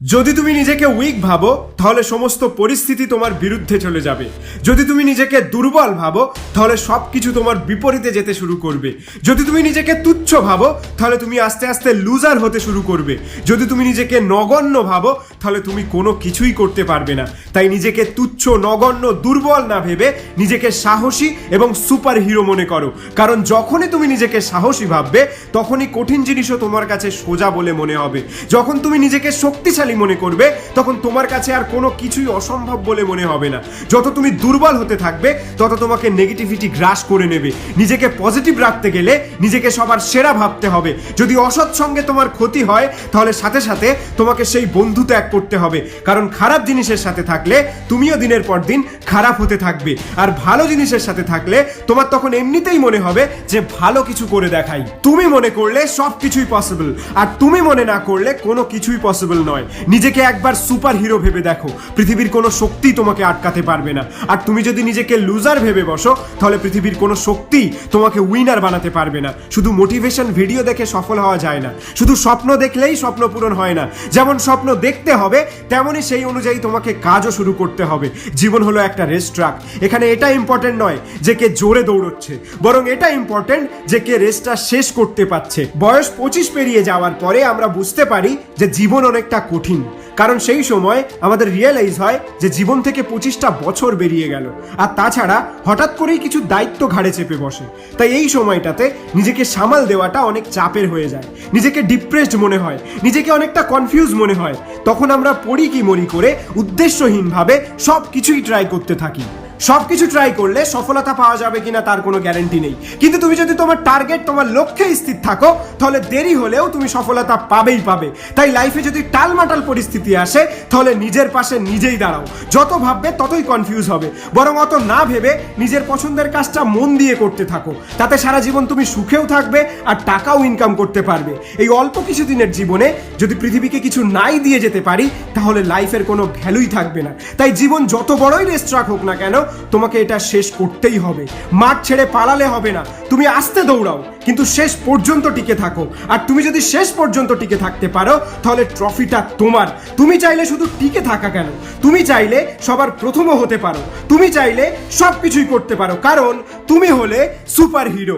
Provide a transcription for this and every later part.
যদি তুমি নিজেকে উইক ভাবো তাহলে সমস্ত পরিস্থিতি তোমার বিরুদ্ধে চলে যাবে। যদি তুমি নিজেকে দুর্বল ভাবো তাহলে সবকিছু তোমার বিপরীতে যেতে শুরু করবে। যদি তুমি নিজেকে তুচ্ছ ভাবো তাহলে তুমি আস্তে আস্তে লুজার হতে শুরু করবে। যদি তুমি নিজেকে নগণ্য ভাবো তাহলে তুমি কোনো কিছুই করতে পারবে না। তাই নিজেকে তুচ্ছ, নগণ্য, দুর্বল না ভেবে নিজেকে সাহসী এবং সুপার হিরো মনে করো। কারণ যখনই তুমি নিজেকে সাহসী ভাববে তখনই কঠিন জিনিসও তোমার কাছে সোজা বলে মনে হবে। যখন তুমি নিজেকে শক্তিশালী মনে করবে তখন তোমার কাছে আর কোনো কিছুই অসম্ভব বলে মনে হবে না। যত তুমি দুর্বল হতে থাকবে তত তোমাকে নেগেটিভিটি গ্রাস করে নেবে। নিজেকে পজিটিভ রাখতে গেলে নিজেকে সবার সেরা ভাবতে হবে। যদি অসৎ সঙ্গে তোমার ক্ষতি হয় তাহলে সাথে সাথে তোমাকে সেই বন্ধু ত্যাগ করতে হবে। কারণ খারাপ জিনিসের সাথে থাকলে তুমিও দিনের পর দিন খারাপ হতে থাকবে, আর ভালো জিনিসের সাথে থাকলে তোমার তখন এমনিতেই মনে হবে যে ভালো কিছু করে দেখাই। তুমি মনে করলে সব কিছুই পসিবল, আর তুমি মনে না করলে কোনো কিছুই পসিবল নয়। নিজেকে একবার সুপার হিরো ভেবে দেখো, পৃথিবীর কোনো শক্তি তোমাকে আটকাতে পারবে না। আর তুমি যদি নিজেকে লুজার ভেবে বসো তাহলে পৃথিবীর কোনো শক্তি তোমাকে উইনার বানাতে পারবে না। শুধু মোটিভেশন ভিডিও দেখে সফল হওয়া যায় না, শুধু স্বপ্ন দেখলেই স্বপ্ন পূরণ হয় না। যেমন স্বপ্ন দেখতে হবে তেমনই সেই অনুযায়ী তোমাকে কাজও শুরু করতে হবে। জীবন হলো একটা রেস ট্র্যাক। এখানে এটা ইম্পর্টেন্ট নয় যে কে জোরে দৌড়চ্ছে, বরং এটা ইম্পর্টেন্ট যে কে রেসটা শেষ করতে পারছে। বয়স 25 পেরিয়ে যাওয়ার পরে আমরা বুঝতে পারি যে জীবন অনেকটা কঠিন, কারণ সেই সময় আমাদের রিয়েলাইজ হয় যে জীবন থেকে 25টা বছর বেরিয়ে গেল। আর তাছাড়া হঠাৎ করেই কিছু দায়িত্ব ঘাড়ে চেপে বসে। তাই এই সময়টাতে নিজেকে সামাল দেওয়াটা অনেক চাপের হয়ে যায়। নিজেকে ডিপ্রেসড মনে হয়, নিজেকে অনেকটা কনফিউজ মনে হয়। তখন আমরা পড়ি কি মরি করে উদ্দেশ্যহীনভাবে সব কিছুই ট্রাই করতে থাকি। সবকিছু ট্রাই করলে সফলতা পাওয়া যাবে কিনা তার কোনো গ্যারান্টি নেই, কিন্তু তুমি যদি তোমার টার্গেট, তোমার লক্ষ্যে স্থির থাকো তাহলে দেরি হলেও তুমি সফলতা পাবেই পাবে। তাই লাইফে যদি টালমাটাল পরিস্থিতি আসে তাহলে নিজের পাশে নিজেই দাঁড়াও। যত ভাববে ততই কনফিউজ হবে, বরং অত না ভেবে নিজের পছন্দের কাজটা মন দিয়ে করতে থাকো। তাতে সারা জীবন তুমি সুখেও থাকবে আর টাকাও ইনকাম করতে পারবে। এই অল্প কিছু দিনের জীবনে যদি পৃথিবীকে কিছু নাই দিয়ে যেতে পারি তাহলে লাইফের কোনো ভ্যালুই থাকবে না। তাই জীবন যত বড়ই রেস ট্র্যাক হোক না কেন, তোমাকে এটা শেষ করতেই হবে। মাঠ ছেড়ে পালালে হবে না, তুমি আস্তে দৌড়াও কিন্তু শেষ পর্যন্ত টিকে থাকো। আর তুমি যদি শেষ পর্যন্ত টিকে থাকতে পারো তাহলে ট্রফিটা তোমার। তুমি চাইলে শুধু টিকে থাকা কেন, তুমি চাইলে সবার প্রথমও হতে পারো। তুমি চাইলে সব কিছুই করতে পারো, কারণ তুমি হলে সুপার হিরো।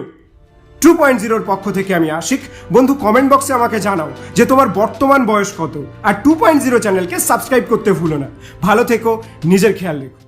2.0 পক্ষ থেকে আমি আশিক। বন্ধু, কমেন্ট বক্সে আমাকে জানাও যে তোমার বর্তমান বয়স কত, আর 2.0 চ্যানেলকে সাবস্ক্রাইব করতে ভুলো না। ভালো থেকো, নিজের খেয়াল রেখো।